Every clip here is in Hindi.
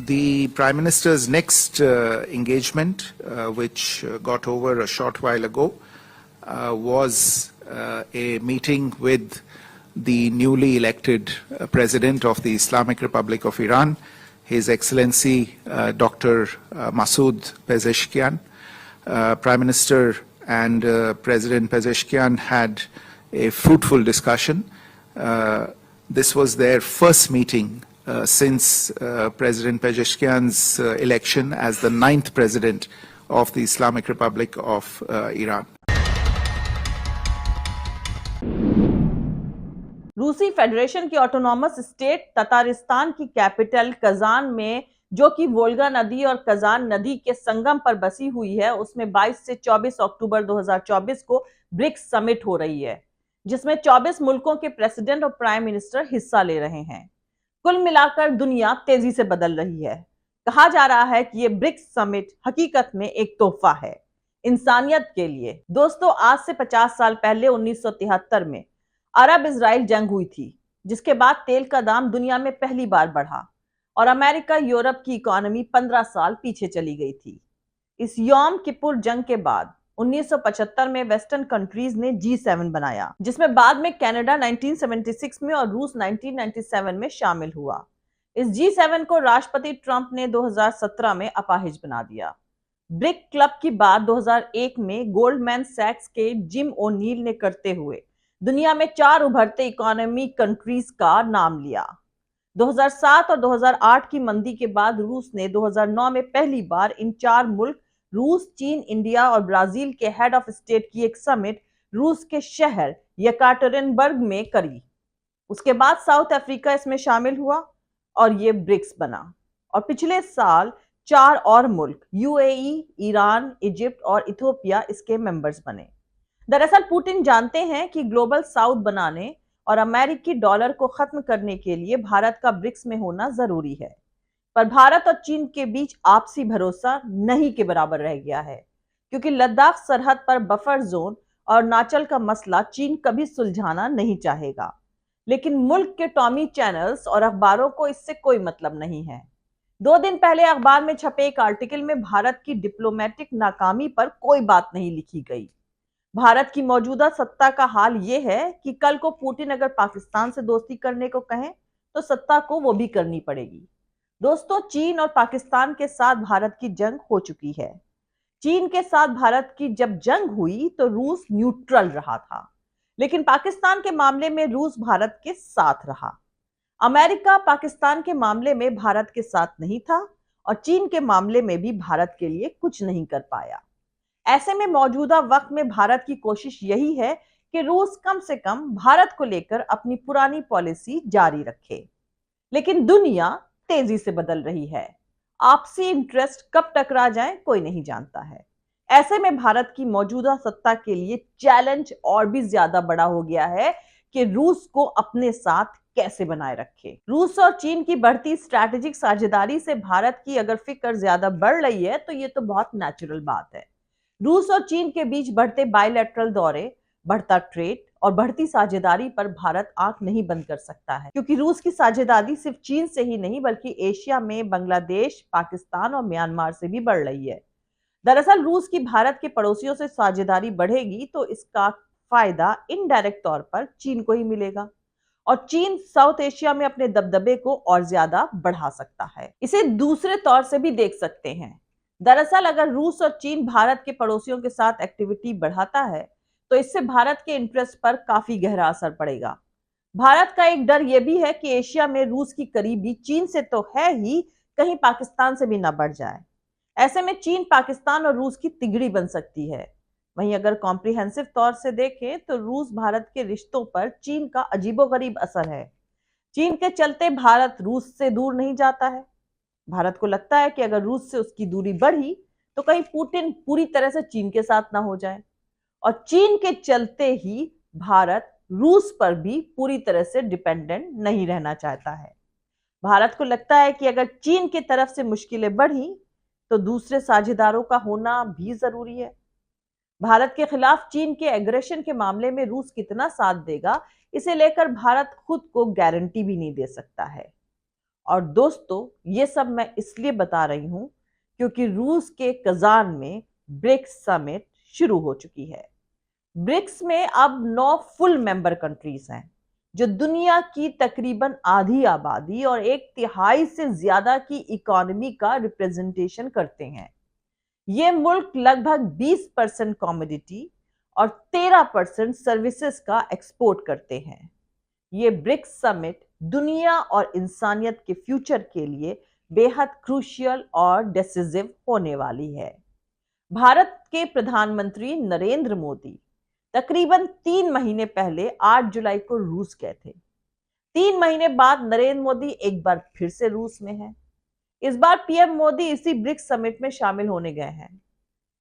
The Prime Minister's next engagement, which got over a short while ago, was a meeting with the newly elected President of the Islamic Republic of Iran, His Excellency Dr. Masoud Pezeshkian. Prime Minister and President Pezeshkian had a fruitful discussion. This was their first meeting since President Pezeshkian's election as the 9th President of the Islamic Republic of Iran. रूसी फेडरेशन की ऑटोनॉमस स्टेट ततारिस्तान की कैपिटल कजान में, जो कि वोल्गा नदी और कजान नदी के संगम पर बसी हुई है, उसमें 22 से 24 अक्टूबर 2024 को ब्रिक्स समिट हो रही है, जिसमें 24 मुल्कों के प्रेसिडेंट और प्राइम मिनिस्टर हिस्सा ले रहे हैं। कुल मिलाकर दुनिया तेजी से बदल रही है। कहा जा रहा है कि ये ब्रिक्स समिट हकीकत में एक तोहफा है इंसानियत के लिए। दोस्तों, आज से 50 साल पहले 1973 में अरब इजराइल जंग हुई थी, जिसके बाद तेल का दाम दुनिया में पहली बार बढ़ा और अमेरिका यूरोप की इकोनॉमी 15 साल पीछे चली गई थी। इस यौम किपुर जंग के बाद 1975 में वेस्टर्न कंट्रीज ने G7 बनाया, जिसमें बाद में कनाडा 1976 में और रूस 1997 में शामिल हुआ। इस G7 को राष्ट्रपति ट्रंप ने 2017 में अपाहिज बना दिया। ब्रिक क्लब की बात 2001 में गोल्डमैन सैक्स के जिम ओनील ने करते हुए दुनिया में 4 उभरते इकोनॉमी कंट्रीज का नाम लिया। 2007 और 2008 की मंदी के बाद रूस ने 2009 में पहली बार इन 4 मुल्क रूस, चीन, इंडिया और ब्राजील के हेड ऑफ स्टेट की एक समिट रूस के शहर येकाटेरिनबर्ग में करी। उसके बाद साउथ अफ्रीका इसमें शामिल हुआ और ये ब्रिक्स बना। और पिछले साल 4 और मुल्क यूएई, ईरान, इजिप्ट और इथियोपिया इसके मेंबर्स बने। दरअसल पुतिन जानते हैं कि ग्लोबल साउथ बनाने और अमेरिकी डॉलर को खत्म करने के लिए भारत का ब्रिक्स में होना जरूरी है, पर भारत और चीन के बीच आपसी भरोसा नहीं के बराबर रह गया है, क्योंकि लद्दाख सरहद पर बफर जोन और अरुणाचल का मसला चीन कभी सुलझाना नहीं चाहेगा। लेकिन मुल्क के टॉमी चैनल्स और अखबारों को इससे कोई मतलब नहीं है। 2 दिन पहले अखबार में छपे एक आर्टिकल में भारत की डिप्लोमेटिक नाकामी पर कोई बात नहीं लिखी गई। भारत की मौजूदा सत्ता का हाल ये है कि कल को पुतिन अगर पाकिस्तान से दोस्ती करने को कहें तो सत्ता को वो भी करनी पड़ेगी। दोस्तों, चीन और पाकिस्तान के साथ भारत की जंग हो चुकी है। चीन के साथ भारत की जब जंग हुई तो रूस न्यूट्रल रहा था, लेकिन पाकिस्तान के मामले में रूस भारत के साथ रहा। अमेरिका पाकिस्तान के मामले में भारत के साथ नहीं था और चीन के मामले में भी भारत के लिए कुछ नहीं कर पाया। ऐसे में मौजूदा वक्त में भारत की कोशिश यही है कि रूस कम से कम भारत को लेकर अपनी पुरानी पॉलिसी जारी रखे। लेकिन दुनिया तेजी से बदल रही है। आपसी इंटरेस्ट कब टकरा जाए कोई नहीं जानता है। ऐसे में भारत की मौजूदा सत्ता के लिए चैलेंज और भी ज्यादा बड़ा हो गया है कि रूस को अपने साथ कैसे बनाए रखे। रूस और चीन की बढ़ती स्ट्रैटेजिक साझेदारी से भारत की अगर फिक्र ज्यादा बढ़ रही है तो ये तो बहुत नेचुरल बात है। रूस और चीन के बीच बढ़ते बायलैटरल दौरे, बढ़ता ट्रेड और बढ़ती साझेदारी पर भारत आंख नहीं बंद कर सकता है, क्योंकि रूस की साझेदारी सिर्फ चीन से ही नहीं बल्कि एशिया में बांग्लादेश, पाकिस्तान और म्यांमार से भी बढ़ रही है। दरअसल रूस की भारत के पड़ोसियों से साझेदारी बढ़ेगी तो इसका फायदा इनडायरेक्ट तौर पर चीन को ही मिलेगा और चीन साउथ एशिया में अपने दबदबे को और ज्यादा बढ़ा सकता है। इसे दूसरे तौर से भी देख सकते हैं। दरअसल अगर रूस और चीन भारत के पड़ोसियों के साथ एक्टिविटी बढ़ाता है तो इससे भारत के इंटरेस्ट पर काफी गहरा असर पड़ेगा। भारत का एक डर यह भी है कि एशिया में रूस की करीबी चीन से तो है ही, कहीं पाकिस्तान से भी ना बढ़ जाए। ऐसे में चीन, पाकिस्तान और रूस की तिगड़ी बन सकती है। वहीं अगर कॉम्प्रिहेंसिव तौर से देखें तो रूस भारत के रिश्तों पर चीन का अजीबोगरीब असर है। चीन के चलते भारत रूस से दूर नहीं जाता है। भारत को लगता है कि अगर रूस से उसकी दूरी बढ़ी तो कहीं पुतिन पूरी तरह से चीन के साथ ना हो जाए, और चीन के चलते ही भारत रूस पर भी पूरी तरह से डिपेंडेंट नहीं रहना चाहता है। भारत को लगता है कि अगर चीन की तरफ से मुश्किलें बढ़ी तो दूसरे साझेदारों का होना भी जरूरी है। भारत के खिलाफ चीन के एग्रेशन के मामले में रूस कितना साथ देगा, इसे लेकर भारत खुद को गारंटी भी नहीं दे सकता है। और दोस्तों, ये सब मैं इसलिए बता रही हूं क्योंकि रूस के कजान में ब्रिक्स समिट शुरू हो चुकी है। ब्रिक्स में अब 9 फुल मेंबर कंट्रीज हैं, जो दुनिया की तकरीबन आधी आबादी और 1/3 से ज्यादा की इकोनॉमी का रिप्रेजेंटेशन करते हैं। ये मुल्क लगभग 20% कॉमोडिटी और 13% सर्विसेज का एक्सपोर्ट करते हैं। ये ब्रिक्स समिट दुनिया और इंसानियत के फ्यूचर के लिए बेहद क्रूशियल और डिसिसिव होने वाली है। भारत के प्रधानमंत्री नरेंद्र मोदी तकरीबन 3 महीने पहले 8 जुलाई को रूस गए थे। 3 महीने बाद नरेंद्र मोदी एक बार फिर से रूस में हैं। इस बार पीएम मोदी इसी ब्रिक्स समिट में शामिल होने गए हैं।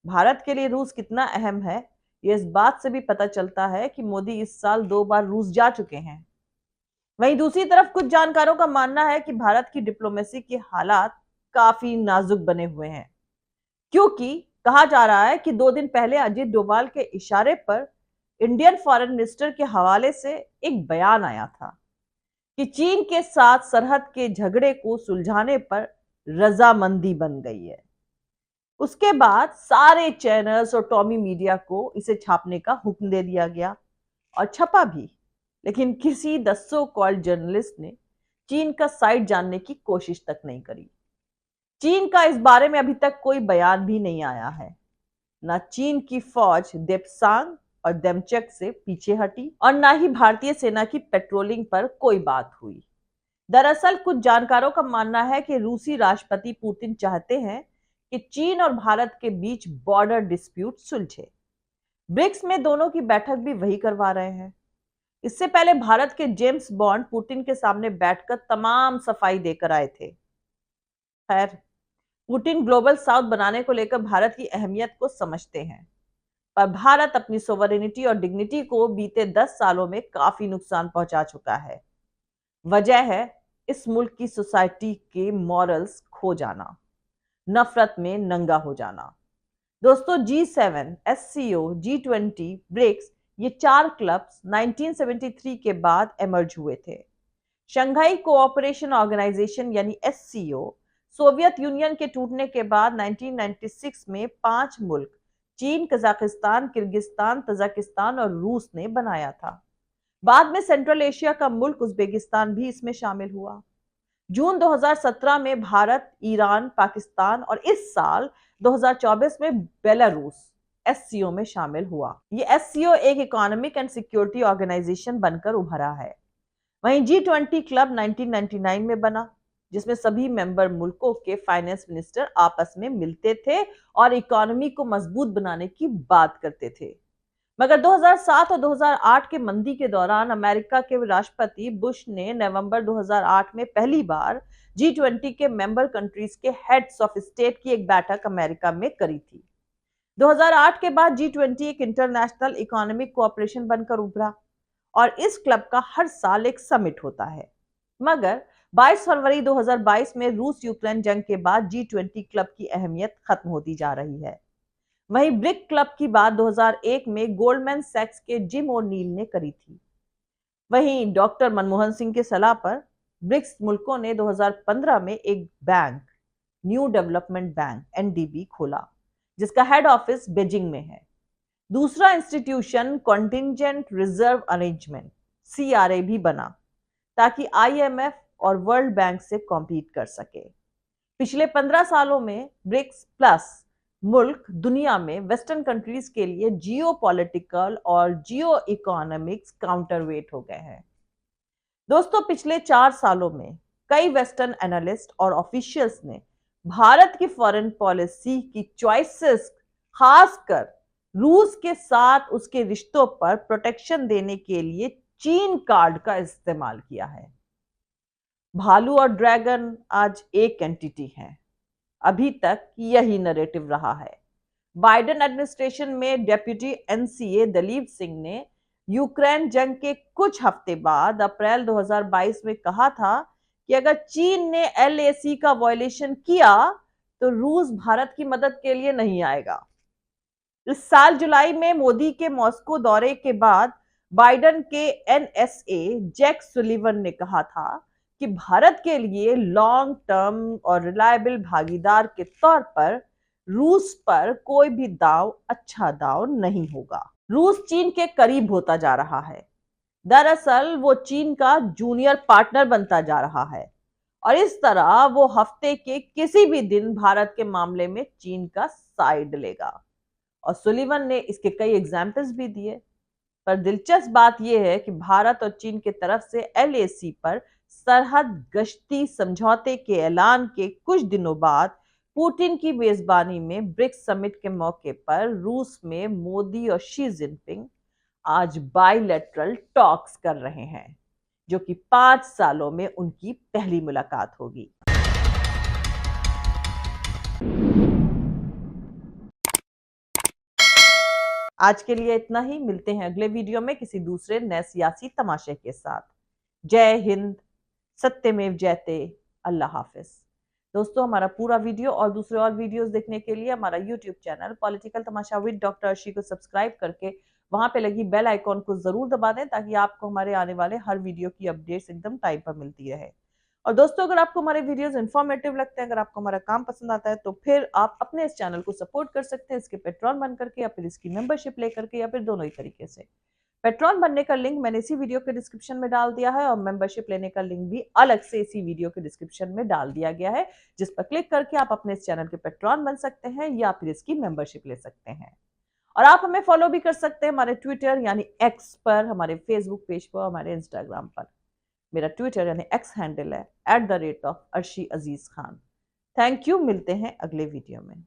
भारत के लिए रूस कितना अहम है, ये इस बात से भी पता चलता है कि मोदी इस साल 2 बार रूस जा चुके हैं। वहीं दूसरी तरफ कुछ जानकारों का मानना है कि भारत की डिप्लोमेसी के हालात काफी नाजुक बने हुए हैं, क्योंकि कहा जा रहा है कि 2 दिन पहले अजीत डोभाल के इशारे पर इंडियन फॉरेन मिनिस्टर के हवाले से एक बयान आया था कि चीन के साथ सरहद के झगड़े को सुलझाने पर रजामंदी बन गई है। उसके बाद सारे चैनल्स और टॉमी मीडिया को इसे छापने का हुक्म दे दिया गया और छपा भी, लेकिन किसी द सो कॉल्ड जर्नलिस्ट ने चीन का साइड जानने की कोशिश तक नहीं करी। चीन का इस बारे में अभी तक कोई बयान भी नहीं आया है। ना चीन की फौज देप्सांग और देमचक से पीछे हटी और ना ही भारतीय सेना की पेट्रोलिंग पर कोई बात हुई। दरअसल कुछ जानकारों का मानना है कि रूसी राष्ट्रपति पुतिन चाहते हैं कि चीन और भारत के बीच बॉर्डर डिस्प्यूट सुलझे। ब्रिक्स में दोनों की बैठक भी वही करवा रहे हैं। इससे पहले भारत के जेम्स बॉन्ड पुतिन के सामने बैठकर तमाम सफाई देकर आए थे। खैर, पुतिन ग्लोबल साउथ बनाने को लेकर भारत की अहमियत को समझते हैं, पर भारत अपनी सोवरेनिटी और डिग्निटी को बीते 10 सालों में काफी नुकसान पहुंचा चुका है। वजह है इस मुल्क की सोसाइटी के मॉरल्स खो जाना, नफरत में नंगा हो जाना। दोस्तों, G7, SCO, G20, ब्रिक्स, ये 4 क्लब्स 1973 के बाद एमर्ज हुए थे। शंघाई कोऑपरेशन ऑर्गेनाइजेशन यानी SCO सोवियत यूनियन के टूटने के बाद 1996 में 5 मुल्क चीन, कजाकिस्तान, किर्गिस्तान, तजाकिस्तान और रूस ने बनाया था। बाद में सेंट्रल एशिया का मुल्क उज्बेकिस्तान भी इसमें शामिल हुआ। जून 2017 में भारत, ईरान, पाकिस्तान और इस साल 2024 में बेलारूस SCO में शामिल हुआ। ये SCO एक इकोनॉमिक एंड सिक्योरिटी ऑर्गेनाइजेशन बनकर उभरा है। वहीं G20 क्लब 1999 में बना, जिसमें सभी मेंबर मुल्कों के फाइनेंस मिनिस्टर आपस में मिलते थे और इकोनॉमी को मजबूत बनाने की बात करते थे। मगर 2007 और 2008 के मंदी के दौरान अमेरिका के राष्ट्रपति बुश ने नवंबर 2008 में पहली बार G20 के मेंबर कंट्रीज के हेड्स ऑफ स्टेट की एक बैठक अमेरिका में करी थी। 2008 के बाद G20 एक इंटरनेशनल इकोनॉमिक कोऑपरेशन बनकर उभरा और इस क्लब का हर साल एक समिट होता है। मगर 22 फरवरी 2022 में रूस यूक्रेन जंग के बाद G20 क्लब की अहमियत खत्म होती जा रही है। वहीं ब्रिक क्लब की बात 2001 में गोल्डमैन सैक्स के जिम ओ'नील ने करी थी। वहीं डॉक्टर मनमोहन सिंह की सलाह पर ब्रिक्स मुल्कों ने 2015 में एक bank, new development bank NDB खोला, जिसका हेड ऑफिस बीजिंग में है। दूसरा institution contingent reserve arrangement CRA भी बना, ताकि IMF और वर्ल्ड बैंक से कॉम्पीट कर सके। पिछले 15 सालों में ब्रिक्स प्लस मुल्क दुनिया में वेस्टर्न कंट्रीज के लिए जियो पॉलिटिकल और जियो इकोनॉमिक्स काउंटरवेट हो गए हैं। दोस्तों, पिछले 4 सालों में कई वेस्टर्न एनालिस्ट और ऑफिशियल्स ने भारत की फॉरेन पॉलिसी की चॉइसेस, खासकर रूस के साथ उसके रिश्तों पर प्रोटेक्शन देने के लिए चीन कार्ड का इस्तेमाल किया है। भालू और ड्रैगन आज एक एंटिटी है। अभी तक यही नैरेटिव रहा है। बाइडेन एडमिनिस्ट्रेशन में डेप्यूटी NCA दलीप सिंह ने यूक्रेन जंग के कुछ हफ्ते बाद अप्रैल 2022 में कहा था कि अगर चीन ने LAC का वायलेशन किया तो रूस भारत की मदद के लिए नहीं आएगा। इस साल जुलाई में मोदी के मॉस्को दौरे के बाद बाइडेन के NSA जैक सुलिवन ने कहा था कि भारत के लिए लॉन्ग टर्म और रिलायबल भागीदार के तौर पर रूस पर कोई भी दाव अच्छा दाव नहीं होगा। रूस चीन के करीब होता जा रहा है। दरअसल वो चीन का जूनियर पार्टनर बनता जा रहा है और इस तरह वो हफ्ते के किसी भी दिन भारत के मामले में चीन का साइड लेगा। और सुलिवन ने इसके कई एग्जाम्पल्स भी दिए। पर दिलचस्प बात यह है कि भारत और चीन की तरफ से एलएसी पर सरहद गश्ती समझौते के ऐलान के कुछ दिनों बाद पुतिन की मेजबानी में ब्रिक्स समिट के मौके पर रूस में मोदी और शी जिनपिंग आज बायलैटरल टॉक्स कर रहे हैं, जो कि 5 सालों में उनकी पहली मुलाकात होगी। आज के लिए इतना ही। मिलते हैं अगले वीडियो में किसी दूसरे नए सियासी तमाशे के साथ। जय हिंद, सत्यमेव जयते, अल्लाह हाफिज। दोस्तों, हमारा पूरा वीडियो और दूसरे और वीडियोस देखने के लिए हमारा YouTube channel political Tamasha with doctor Arshi को सब्सक्राइब करके वहां पे लगी बेल आइकॉन को जरूर दबा दें, ताकि आपको हमारे आने वाले हर वीडियो की अपडेट्स एकदम टाइम पर मिलती रहे। और दोस्तों, अगर आपको हमारे वीडियोस इन्फॉर्मेटिव लगते हैं, अगर आपको हमारा काम पसंद आता है, तो फिर आप अपने इस चैनल को सपोर्ट कर सकते हैं, इसके पेट्रॉन बन करके या फिर इसकी मेंबरशिप लेकर के, या फिर दोनों ही तरीके से। पेट्रॉन बनने का लिंक मैंने इसी वीडियो के डिस्क्रिप्शन में डाल दिया है और मेंबरशिप लेने का लिंक भी अलग से इसी वीडियो के डिस्क्रिप्शन में डाल दिया गया है, जिस पर क्लिक करके आप अपने इस चैनल के पेट्रॉन बन सकते हैं या फिर इसकी मेंबरशिप ले सकते हैं। और आप हमें फॉलो भी कर सकते हैं हमारे ट्विटर यानी एक्स पर, हमारे फेसबुक पेज पर, हमारे इंस्टाग्राम पर। मेरा ट्विटर यानी एक्स हैंडल है @अर्शी अजीज खान। Thank you. मिलते हैं अगले वीडियो में।